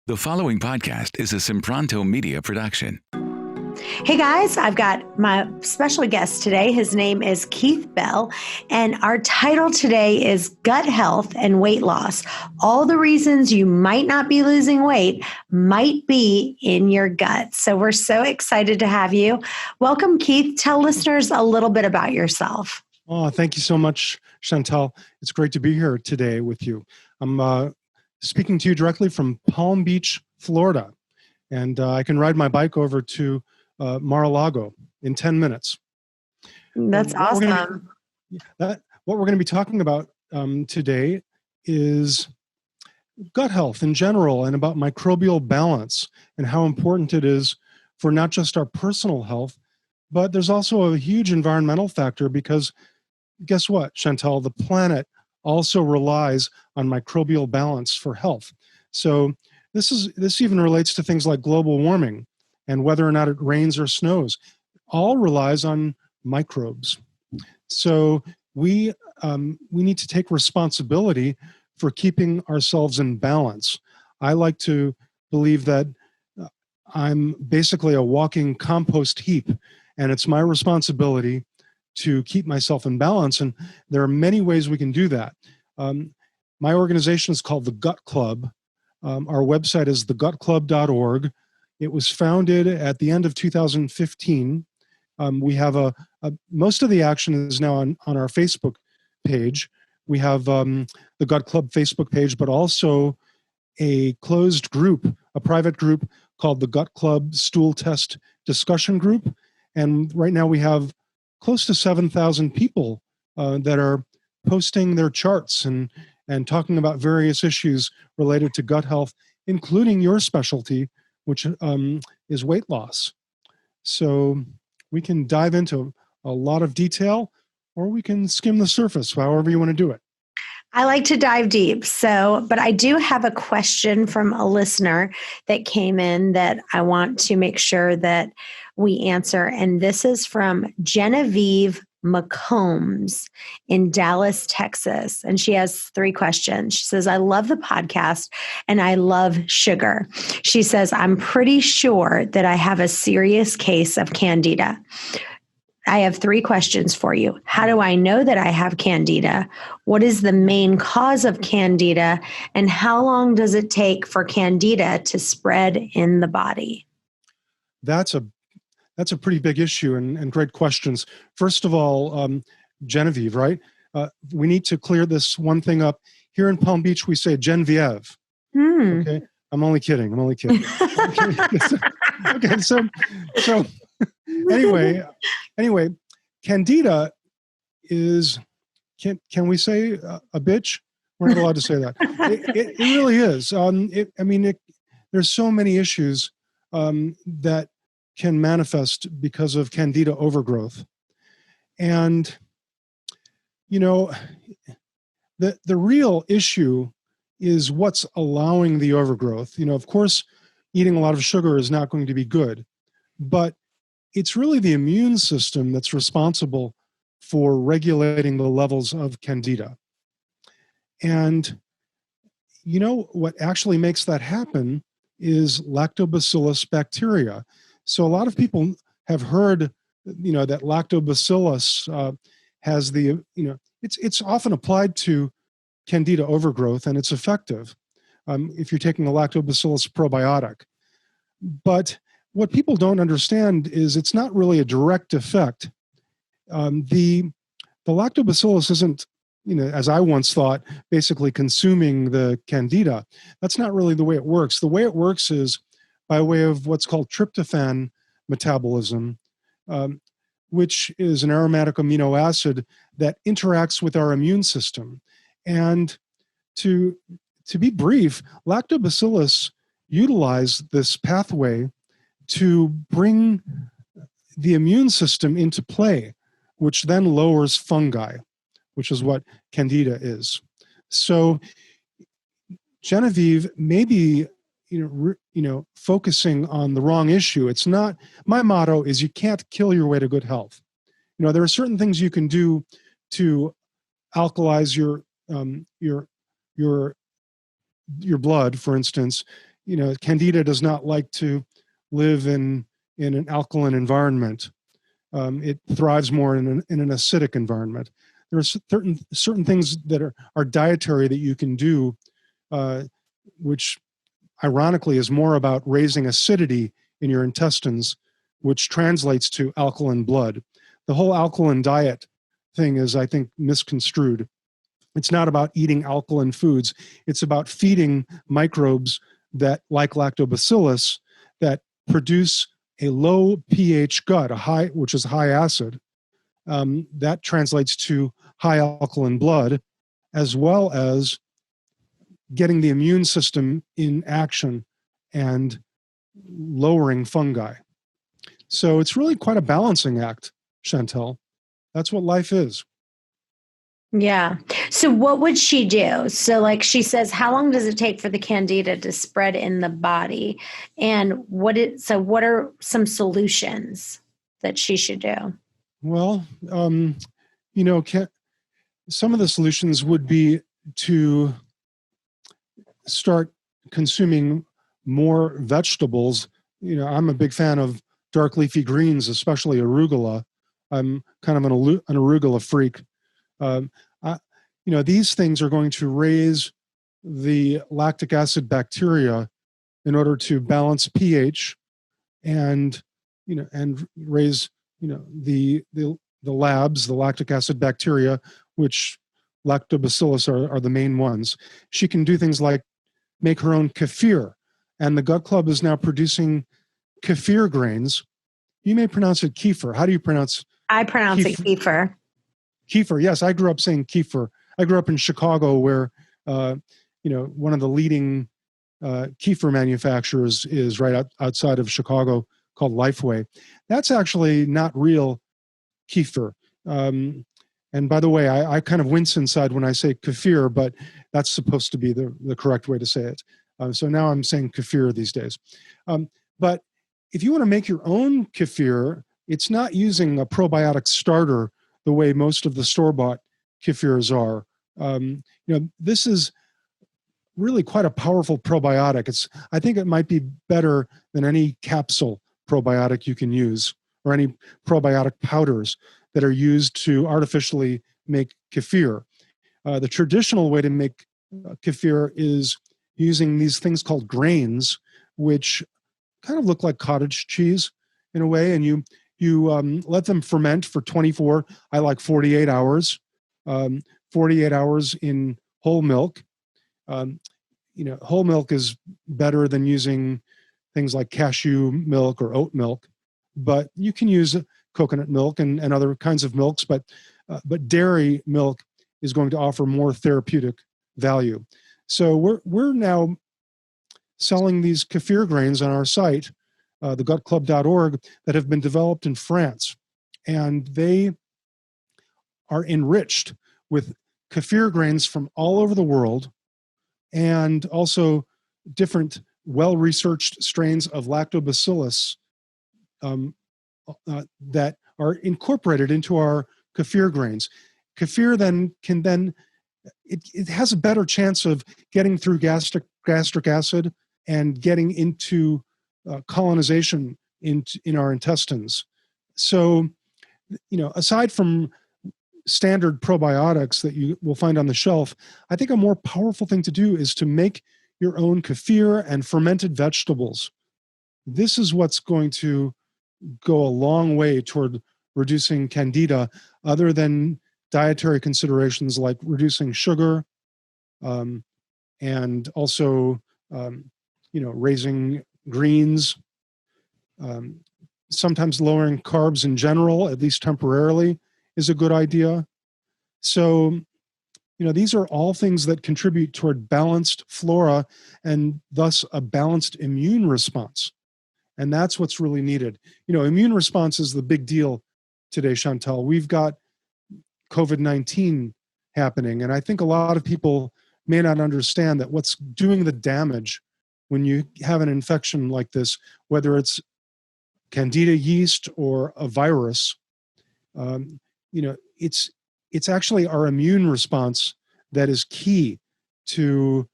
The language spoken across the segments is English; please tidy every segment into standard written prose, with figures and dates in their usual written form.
The following podcast is a SIMPRONTO Media production. Hey guys, I've got my special guest today. His name is Keith Bell, and our title today is Gut Health and Weight Loss. All the reasons you might not be losing weight might be in your gut. So we're so excited to have you. Welcome, Keith. Tell listeners a little bit about yourself. Oh, thank you so much, Chantel. It's great to be here today with you. I'm speaking to you directly from Palm Beach, Florida, and I can ride my bike over to Mar-a-Lago in 10 minutes. That's awesome. What we're going to be talking about today is gut health in general and about microbial balance and how important it is for not just our personal health, but there's also a huge environmental factor because guess what, Chantel? The planet also relies on microbial balance for health. So this even relates to things like global warming and whether or not it rains or snows. All relies on microbes. So we need to take responsibility for keeping ourselves in balance. I like to believe that I'm basically a walking compost heap, and it's my responsibility to keep myself in balance. And there are many ways we can do that. My organization is called the Gut Club. Our website is thegutclub.org. It was founded at the end of 2015. We have most of the action is now on our Facebook page. We have the Gut Club Facebook page, but also a closed group, a private group called the Gut Club Stool Test Discussion Group. And right now we have close to 7,000 people that are posting their charts and talking about various issues related to gut health, including your specialty, which is weight loss. So we can dive into a lot of detail, or we can skim the surface, however you want to do it. I like to dive deep. But I do have a question from a listener that came in that I want to make sure that we answer. And this is from Genevieve McCombs in Dallas, Texas. And she has 3 questions. She says, I love the podcast and I love sugar. She says, I'm pretty sure that I have a serious case of Candida. I have 3 questions for you. How do I know that I have Candida? What is the main cause of Candida? And how long does it take for Candida to spread in the body? That's a pretty big issue and great questions. First of all, Genevieve, right? We need to clear this one thing up. Here in Palm Beach, we say Genevieve. Okay, I'm only kidding. Okay, so anyway, Candida is, can we say a bitch? We're not allowed to say that. It really is. There's so many issues that can manifest because of Candida overgrowth. And, the real issue is what's allowing the overgrowth. Of course, eating a lot of sugar is not going to be good, but it's really the immune system that's responsible for regulating the levels of Candida. And what actually makes that happen is lactobacillus bacteria. So a lot of people have heard, that lactobacillus has it's often applied to Candida overgrowth, and it's effective if you're taking a lactobacillus probiotic. But what people don't understand is it's not really a direct effect. The lactobacillus isn't, as I once thought, basically consuming the Candida. That's not really the way it works. The way it works is by way of what's called tryptophan metabolism, which is an aromatic amino acid that interacts with our immune system. And to be brief, lactobacillus utilize this pathway to bring the immune system into play, which then lowers fungi, which is what Candida is. So Genevieve may be focusing on the wrong issue. It's not, my motto is you can't kill your way to good health. There are certain things you can do to alkalize your blood, for instance. Candida does not like to live in an alkaline environment. It thrives more in an acidic environment. There are certain things that are dietary that you can do, which ironically is more about raising acidity in your intestines, which translates to alkaline blood. The whole alkaline diet thing is, I think, misconstrued. It's not about eating alkaline foods. It's about feeding microbes that, like lactobacillus, that produce a low pH gut, which is high acid. That translates to high alkaline blood, as well as getting the immune system in action and lowering fungi. So it's really quite a balancing act, Chantel. That's what life is. Yeah. So what would she do? So like she says, how long does it take for the Candida to spread in the body? And what are some solutions that she should do? Well, some of the solutions would be to start consuming more vegetables. I'm a big fan of dark leafy greens, especially arugula. I'm kind of an arugula freak. These things are going to raise the lactic acid bacteria in order to balance pH and raise the labs, the lactic acid bacteria, which lactobacillus are the main ones. She can do things like make her own kefir, and the Gut Club is now producing kefir grains. You may pronounce it kefir. How do you pronounce? I pronounce it kefir. Kefir, yes. I grew up saying kefir. I grew up in Chicago, where one of the leading kefir manufacturers is right outside of Chicago, called Lifeway. That's actually not real kefir. And by the way, I kind of wince inside when I say kefir, but that's supposed to be the correct way to say it. So now I'm saying kefir these days. But if you want to make your own kefir, it's not using a probiotic starter the way most of the store-bought kefirs are. This is really quite a powerful probiotic. I think it might be better than any capsule probiotic you can use, or any probiotic powders that are used to artificially make kefir. The traditional way to make kefir is using these things called grains, which kind of look like cottage cheese in a way, and you let them ferment for 24, I like 48 hours, 48 hours in whole milk. Whole milk is better than using things like cashew milk or oat milk, but you can use coconut milk and other kinds of milks, but dairy milk is going to offer more therapeutic value. So we're now selling these kefir grains on our site, thegutclub.org, that have been developed in France, and they are enriched with kefir grains from all over the world, and also different well-researched strains of lactobacillus that are incorporated into our kefir grains. Kefir it has a better chance of getting through gastric acid and getting into colonization in our intestines. So, aside from standard probiotics that you will find on the shelf, I think a more powerful thing to do is to make your own kefir and fermented vegetables. This is what's going to go a long way toward reducing Candida, other than dietary considerations like reducing sugar, and also raising greens, sometimes lowering carbs in general, at least temporarily, is a good idea. So, these are all things that contribute toward balanced flora and thus a balanced immune response. And that's what's really needed. Immune response is the big deal today, Chantel. We've got COVID-19 happening, and I think a lot of people may not understand that what's doing the damage when you have an infection like this, whether it's Candida yeast or a virus, it's actually our immune response that is key to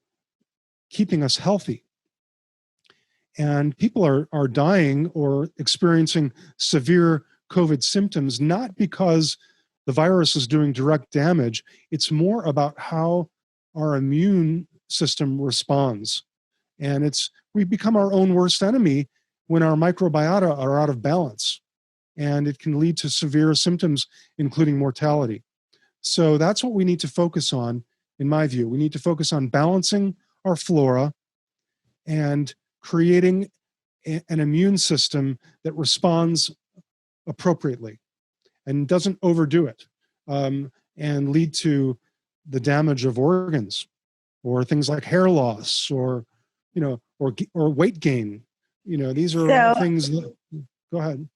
keeping us healthy. And people are dying or experiencing severe COVID symptoms, not because the virus is doing direct damage. It's more about how our immune system responds. And we become our own worst enemy when our microbiota are out of balance. And it can lead to severe symptoms, including mortality. So that's what we need to focus on, in my view. We need to focus on balancing our flora and creating an immune system that responds appropriately and doesn't overdo it, and lead to the damage of organs or things like hair loss or weight gain. These are all things that, go ahead.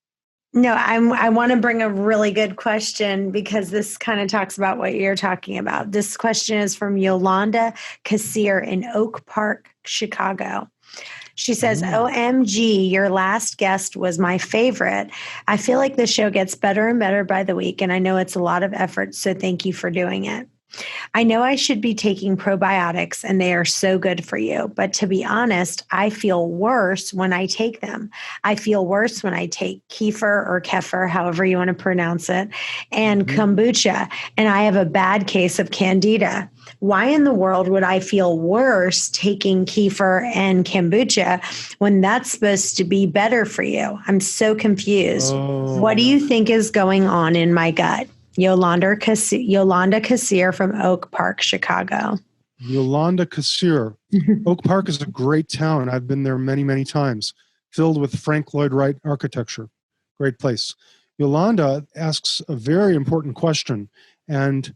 No, I want to bring a really good question because this kind of talks about what you're talking about. This question is from Yolanda Kassir in Oak Park, Chicago. She says, OMG, your last guest was my favorite. I feel like the show gets better and better by the week, and I know it's a lot of effort, so thank you for doing it. I know I should be taking probiotics and they are so good for you, but to be honest, I feel worse when I take them. I feel worse when I take kefir or kefir, however you want to pronounce it, and kombucha, and I have a bad case of Candida. Why in the world would I feel worse taking kefir and kombucha when that's supposed to be better for you? I'm so confused. What do you think is going on in my gut? Yolanda Kassir from Oak Park, Chicago. Yolanda Kassir. Oak Park is a great town. I've been there many, many times, filled with Frank Lloyd Wright architecture. Great place. Yolanda asks a very important question. And,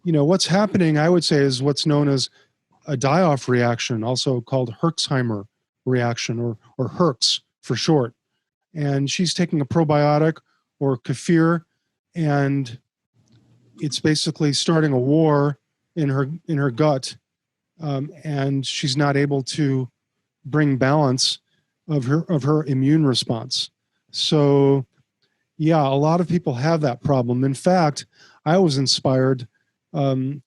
what's happening, I would say, is what's known as a die-off reaction, also called Herxheimer reaction, or Herx for short. And she's taking a probiotic or kefir, and it's basically starting a war in her gut, and she's not able to bring balance of her immune response. So, yeah, a lot of people have that problem. In fact, I was inspired to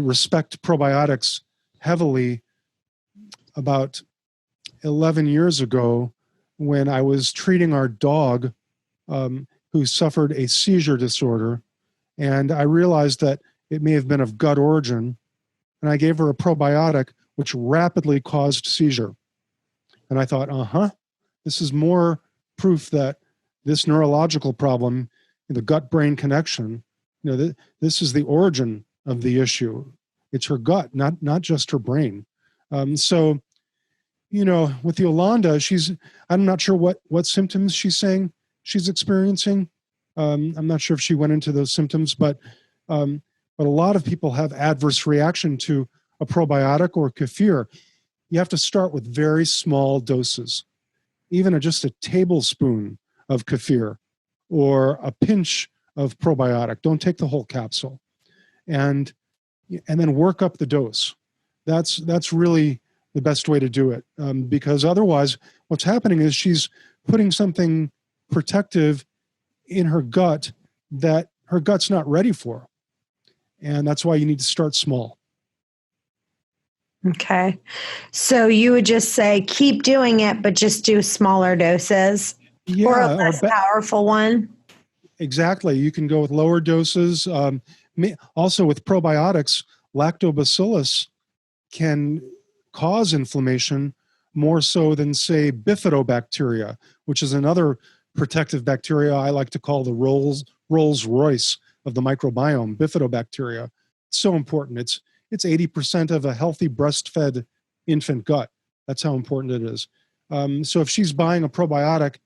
respect probiotics heavily about 11 years ago when I was treating our dog who suffered a seizure disorder. And I realized that it may have been of gut origin. And I gave her a probiotic, which rapidly caused seizure. And I thought, this is more proof that this neurological problem, the gut-brain connection, this is the origin of the issue. It's her gut, not just her brain. So, with Yolanda, I'm not sure what symptoms she's saying she's experiencing. I'm not sure if she went into those symptoms, but a lot of people have adverse reaction to a probiotic or kefir. You have to start with very small doses, even just a tablespoon of kefir or a pinch of probiotic. Don't take the whole capsule, and then work up the dose. That's really the best way to do it, because otherwise, what's happening is she's putting something protective in her gut that her gut's not ready for. And that's why you need to start small. Okay. So you would just say, keep doing it, but just do smaller doses, or a less powerful one? Exactly. You can go with lower doses. Also with probiotics, lactobacillus can cause inflammation more so than, say, bifidobacteria, which is another protective bacteria I like to call the Rolls Royce of the microbiome, bifidobacteria. It's so important. It's 80% of a healthy breastfed infant gut. That's how important it is. So if she's buying a probiotic,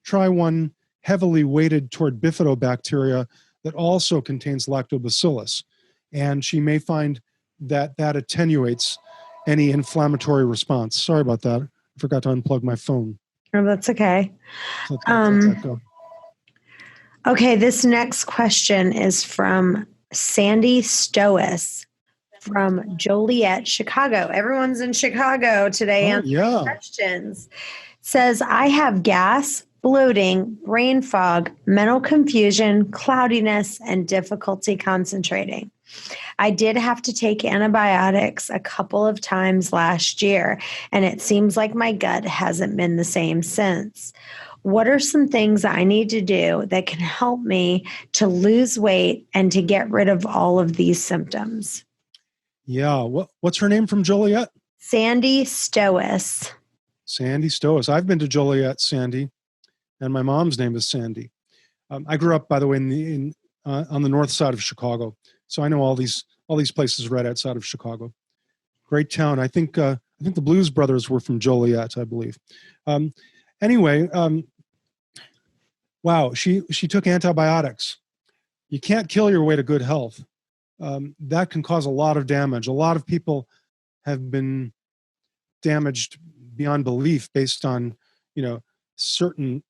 try one heavily weighted toward bifidobacteria that also contains lactobacillus. And she may find that attenuates any inflammatory response. Sorry about that. I forgot to unplug my phone. Oh, that's okay. Let that go. Okay, this next question is from Sandy Stowis from Joliet, Chicago. Everyone's in Chicago today answering questions. Says, I have gas, bloating, brain fog, mental confusion, cloudiness, and difficulty concentrating. I did have to take antibiotics a couple of times last year, and it seems like my gut hasn't been the same since. What are some things I need to do that can help me to lose weight and to get rid of all of these symptoms? Yeah. What's her name from Joliet? Sandy Stowis. Sandy Stowis. I've been to Joliet, Sandy, and my mom's name is Sandy. I grew up, by the way, on the north side of Chicago, so I know all these places right outside of Chicago. Great town. I think the Blues Brothers were from Joliet, I believe. Anyway, wow, she took antibiotics. You can't kill your way to good health. That can cause a lot of damage. A lot of people have been damaged beyond belief based on, certain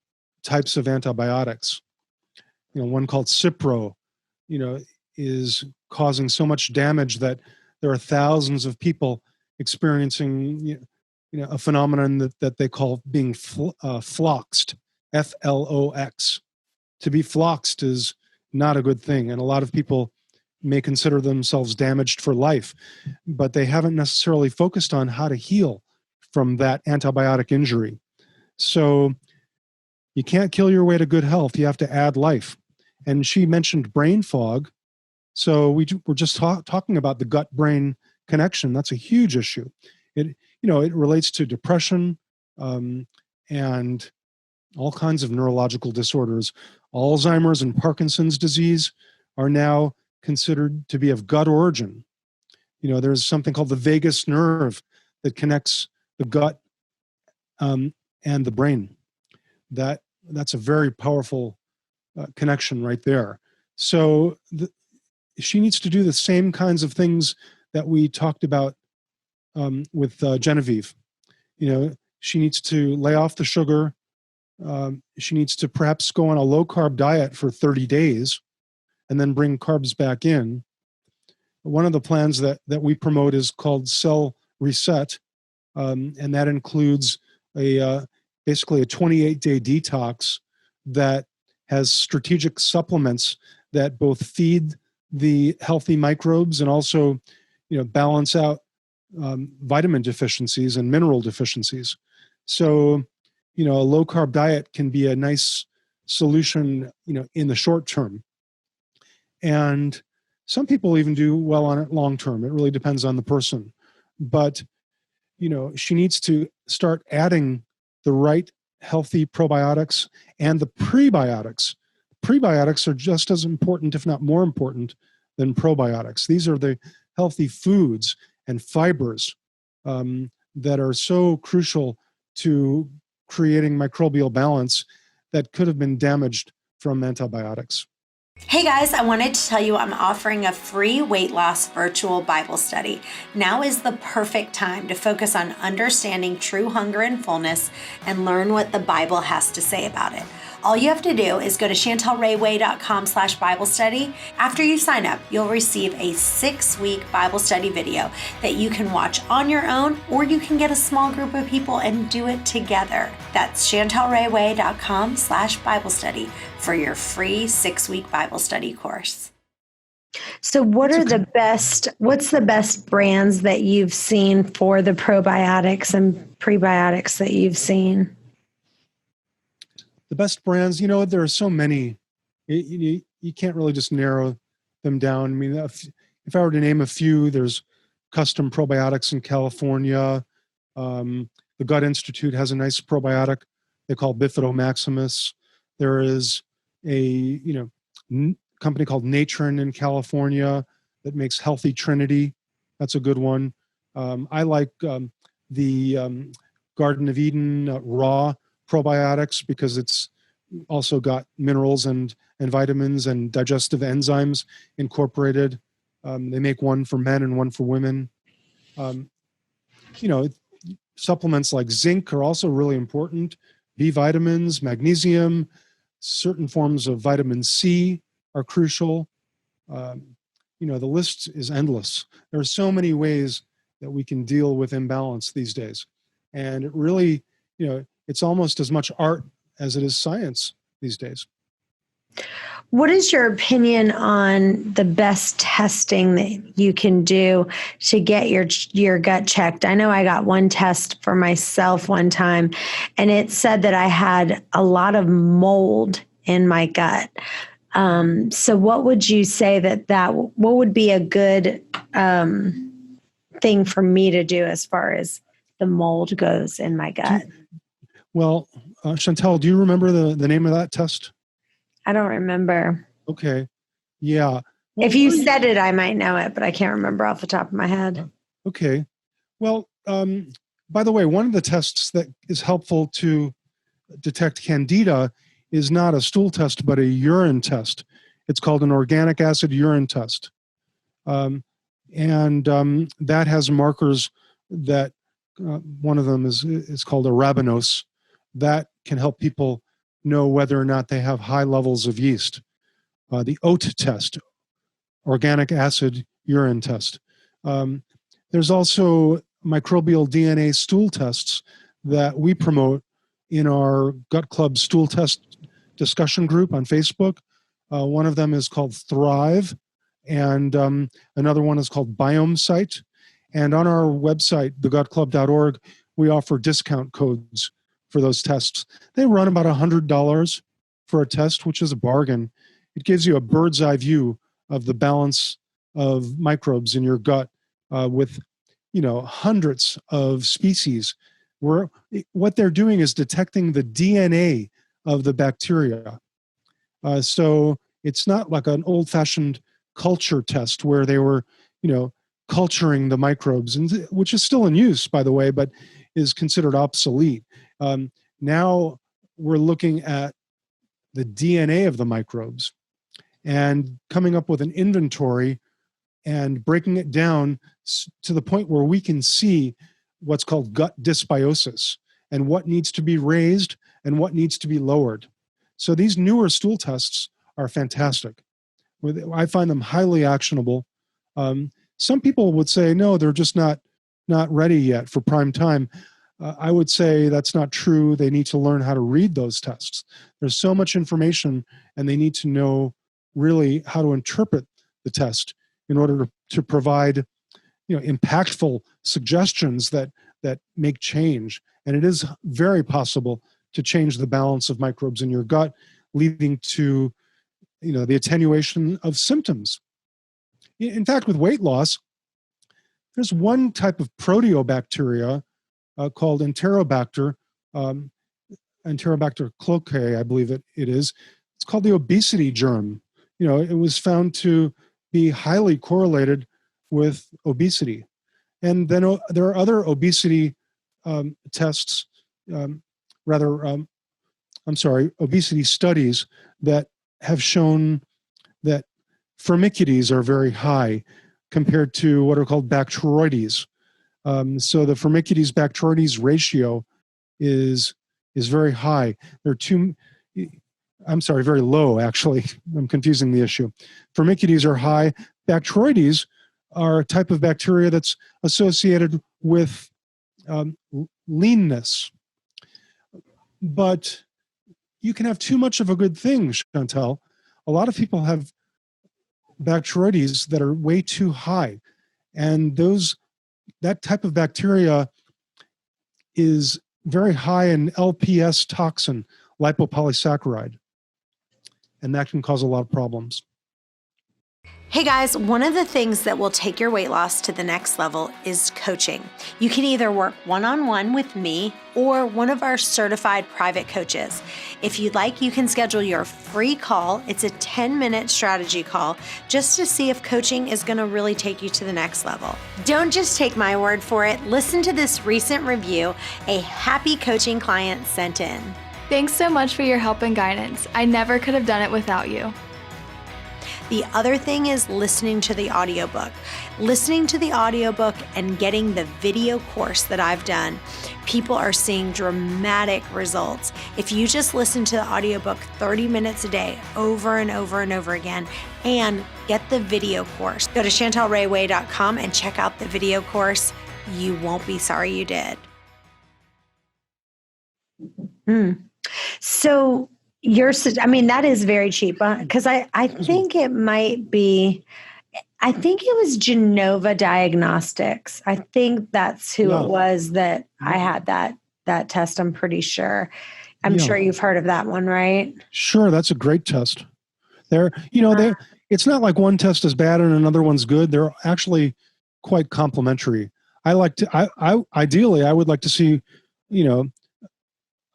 types of antibiotics. One called Cipro, is causing so much damage that there are thousands of people experiencing, a phenomenon that they call being floxed, Flox. To be floxed is not a good thing, and a lot of people may consider themselves damaged for life, but they haven't necessarily focused on how to heal from that antibiotic injury. So you can't kill your way to good health. You have to add life. And she mentioned brain fog. So we're just talking about the gut-brain connection. That's a huge issue. It relates to depression and all kinds of neurological disorders. Alzheimer's and Parkinson's disease are now considered to be of gut origin. There's something called the vagus nerve that connects the gut and the brain. That's a very powerful connection right there. So she needs to do the same kinds of things that we talked about with Genevieve. She needs to lay off the sugar. She needs to perhaps go on a low-carb diet for 30 days and then bring carbs back in. One of the plans that we promote is called Cell Reset, and that includes basically a 28-day detox that has strategic supplements that both feed the healthy microbes and also, balance out vitamin deficiencies and mineral deficiencies. So, a low-carb diet can be a nice solution, in the short term. And some people even do well on it long term. It really depends on the person. But, she needs to start adding the right healthy probiotics and the prebiotics. Prebiotics are just as important, if not more important, than probiotics. These are the healthy foods and fibers that are so crucial to creating microbial balance that could have been damaged from antibiotics. Hey guys, I wanted to tell you I'm offering a free weight loss virtual Bible study. Now is the perfect time to focus on understanding true hunger and fullness and learn what the Bible has to say about it. All you have to do is go to chantelrayway.com/Bible study. After you sign up, you'll receive a 6-week Bible study video that you can watch on your own, or you can get a small group of people and do it together. That's chantelrayway.com/Bible study for your free 6-week Bible study course. So what's the best brands that you've seen for the probiotics and prebiotics that you've seen? The best brands, there are so many. You can't really just narrow them down. I mean, if I were to name a few, there's Custom Probiotics in California. The Gut Institute has a nice probiotic they call Bifido Maximus. There is a company called Natron in California that makes Healthy Trinity. That's a good one. I like the Garden of Eden raw probiotics because it's also got minerals and vitamins and digestive enzymes incorporated. They make one for men and one for women. Supplements like zinc are also really important. B vitamins, magnesium, certain forms of vitamin C are crucial. The list is endless. There are so many ways that we can deal with imbalance these days. And it really, it's almost as much art as it is science these days. What is your opinion on the best testing that you can do to get your gut checked? I know I got one test for myself one time, and it said that I had a lot of mold in my gut. So what would you say what would be a good thing for me to do as far as the mold goes in my gut? Well, Chantel, do you remember the name of that test? I don't remember. Okay. Yeah. Well, If you said it, I might know it, but I can't remember off the top of my head. Okay. Well, by the way, one of the tests that is helpful to detect Candida is not a stool test, but a urine test. It's called an organic acid urine test. And that has markers that one of them is called arabinose. That can help people know whether or not they have high levels of yeast. The OAT test, organic acid urine test. There's also microbial DNA stool tests that we promote in our Gut Club stool test discussion group on Facebook. One of them is called Thrive, and another one is called Biome Site. And on our website, thegutclub.org, we offer discount codes for those tests. They run about $100 for a test, which is a bargain. It gives you a bird's eye view of the balance of microbes in your gut with, hundreds of species. What they're doing is detecting the DNA of the bacteria. So it's not like an old-fashioned culture test where they were, culturing the microbes, which is still in use, by the way, but is considered obsolete. Now we're looking at the DNA of the microbes and coming up with an inventory and breaking it down to the point where we can see what's called gut dysbiosis and what needs to be raised and what needs to be lowered. So these newer stool tests are fantastic. I find them highly actionable. Some people would say, no, they're just not ready yet for prime time. I would say that's not true. They need to learn how to read those tests. There's so much information, and they need to know really how to interpret the test in order to provide impactful suggestions that make change. And it is very possible to change the balance of microbes in your gut, leading to the attenuation of symptoms. In fact, with weight loss, there's one type of proteobacteria called Enterobacter, Enterobacter cloacae, I believe it is. It's called the obesity germ. It was found to be highly correlated with obesity. And then there are other obesity tests, obesity studies that have shown that firmicutes are very high compared to what are called Bacteroides. So the Firmicutes Bacteroides ratio is very high. Very low, actually. I'm confusing the issue. Firmicutes are high. Bacteroides are a type of bacteria that's associated with leanness. But you can have too much of a good thing, Chantel. A lot of people have Bacteroides that are way too high. And that type of bacteria is very high in LPS toxin, lipopolysaccharide. And that can cause a lot of problems. Hey guys, one of the things that will take your weight loss to the next level is coaching. You can either work one-on-one with me or one of our certified private coaches. If you'd like, you can schedule your free call. It's a 10-minute strategy call just to see if coaching is going to really take you to the next level. Don't just take my word for it. Listen to this recent review a happy coaching client sent in. Thanks so much for your help and guidance. I never could have done it without you. The other thing is listening to the audiobook. Listening to the audiobook and getting the video course that I've done, people are seeing dramatic results. If you just listen to the audiobook 30 minutes a day over and over and over again and get the video course, go to chantelrayway.com and check out the video course. You won't be sorry you did. So I mean, that is very cheap because I think it might be, I think it was Genova Diagnostics. I think that's who it was that I had that test. I'm pretty sure. I'm sure you've heard of that one, right? Sure, that's a great test. It's not like one test is bad and another one's good. They're actually quite complementary. Ideally, I would like to see,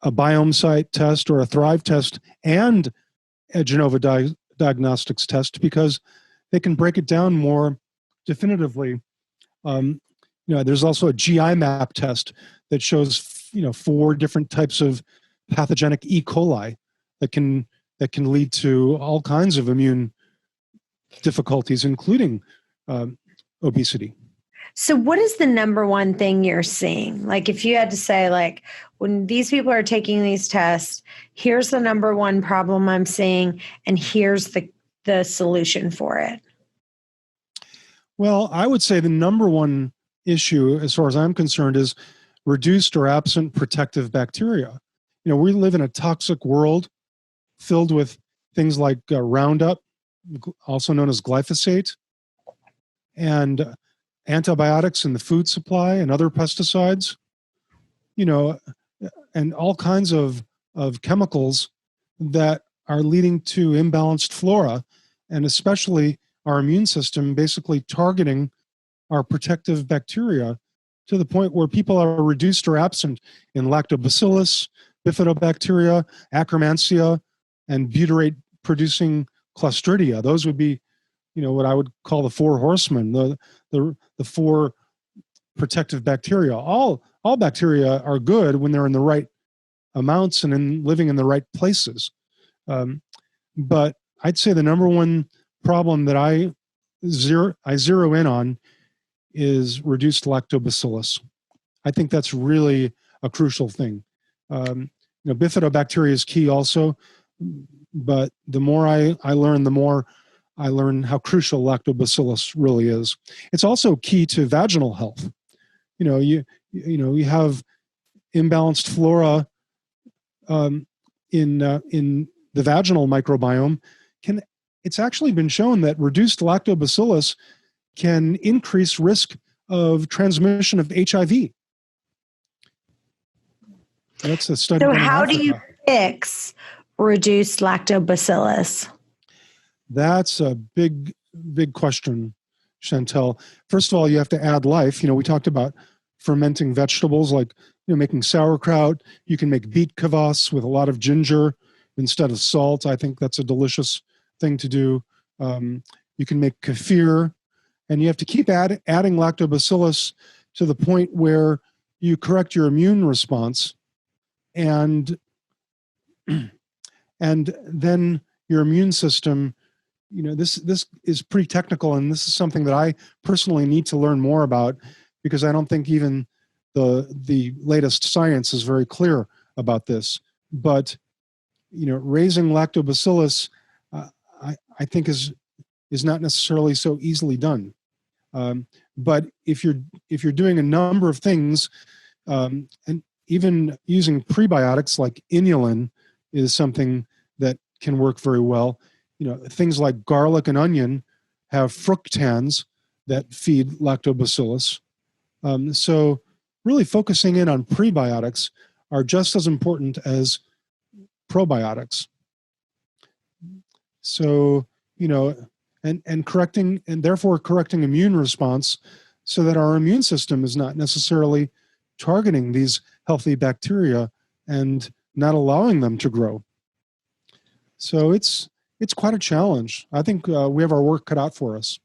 a biome site test or a Thrive test and a Genova Diagnostics test, because they can break it down more definitively. There's also a GI map test that shows 4 different types of pathogenic E. coli that can lead to all kinds of immune difficulties, including obesity. So what is the number one thing you're seeing? Like, if you had to say, like, when these people are taking these tests, here's the number one problem I'm seeing, and here's the solution for it. Well, I would say the number one issue, as far as I'm concerned, is reduced or absent protective bacteria. We live in a toxic world filled with things like Roundup, also known as glyphosate, and antibiotics in the food supply and other pesticides, and all kinds of chemicals that are leading to imbalanced flora, and especially our immune system basically targeting our protective bacteria to the point where people are reduced or absent in lactobacillus, bifidobacteria, akkermansia, and butyrate-producing Clostridia. Those would be, what I would call the 4 horsemen, the 4 protective bacteria. All bacteria are good when they're in the right amounts and living in the right places. But I'd say the number one problem that I zero in on is reduced lactobacillus. I think that's really a crucial thing. Bifidobacteria is key also, but the more I learn, the more I learn how crucial lactobacillus really is. It's also key to vaginal health. You have imbalanced flora in the vaginal microbiome. It's actually been shown that reduced lactobacillus can increase risk of transmission of HIV. That's a study. So how do you fix reduced lactobacillus? That's a big, big question, Chantel. First of all, you have to add life. We talked about fermenting vegetables, like making sauerkraut. You can make beet kvass with a lot of ginger instead of salt. I think that's a delicious thing to do. You can make kefir, and you have to keep adding lactobacillus to the point where you correct your immune response, and then your immune system. This is pretty technical, and this is something that I personally need to learn more about, because I don't think even the latest science is very clear about this. But raising lactobacillus, I think is not necessarily so easily done. But if you're doing a number of things, and even using prebiotics like inulin is something that can work very well. Things like garlic and onion have fructans that feed lactobacillus. So really focusing in on prebiotics are just as important as probiotics. So, and therefore correcting immune response so that our immune system is not necessarily targeting these healthy bacteria and not allowing them to grow. So it's quite a challenge. I think we have our work cut out for us.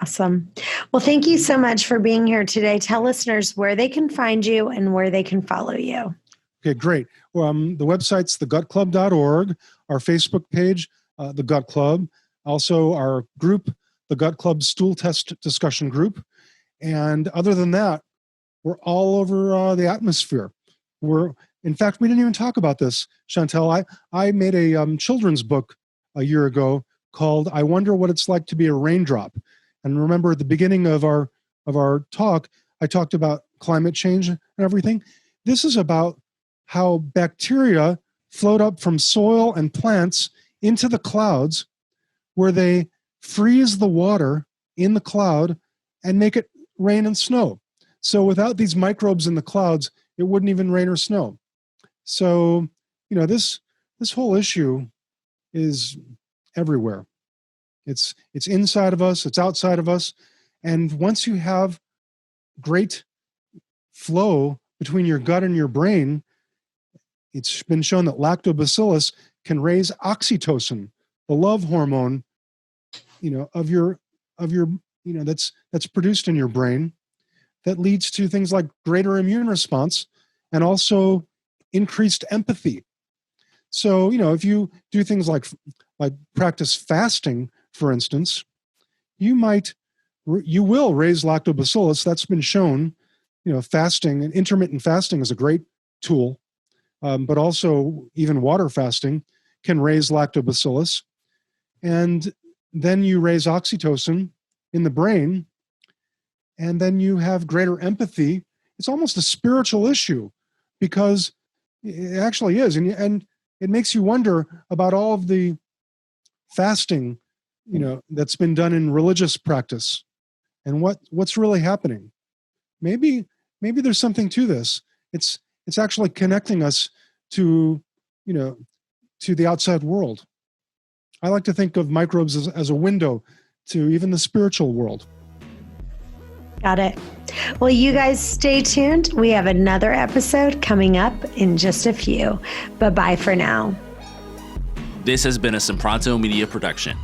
Awesome. Well, thank you so much for being here today. Tell listeners where they can find you and where they can follow you. Okay, great. The website's thegutclub.org, our Facebook page, The Gut Club, also our group, the Gut Club Stool Test Discussion Group. And other than that, we're all over the atmosphere. In fact, we didn't even talk about this, Chantel. I made a children's book a year ago called "I Wonder What It's Like to Be a Raindrop." And remember, at the beginning of our talk, I talked about climate change and everything. This is about how bacteria float up from soil and plants into the clouds, where they freeze the water in the cloud and make it rain and snow. So without these microbes in the clouds, it wouldn't even rain or snow. So, this whole issue is everywhere. It's inside of us, it's outside of us. And once you have great flow between your gut and your brain, it's been shown that lactobacillus can raise oxytocin, the love hormone, of your that's produced in your brain, that leads to things like greater immune response and also increased empathy. So, if you do things like practice fasting, for instance, you will raise lactobacillus. That's been shown. Fasting and intermittent fasting is a great tool, but also even water fasting can raise lactobacillus. And then you raise oxytocin in the brain, and then you have greater empathy. It's almost a spiritual issue, because it actually is. And it makes you wonder about all of the fasting, that's been done in religious practice, and what's really happening. Maybe there's something to this. It's actually connecting us to the outside world. I like to think of microbes as a window to even the spiritual world. Got it. Well, you guys stay tuned. We have another episode coming up in just a few. Bye-bye for now. This has been a SIMPRONTO Media production.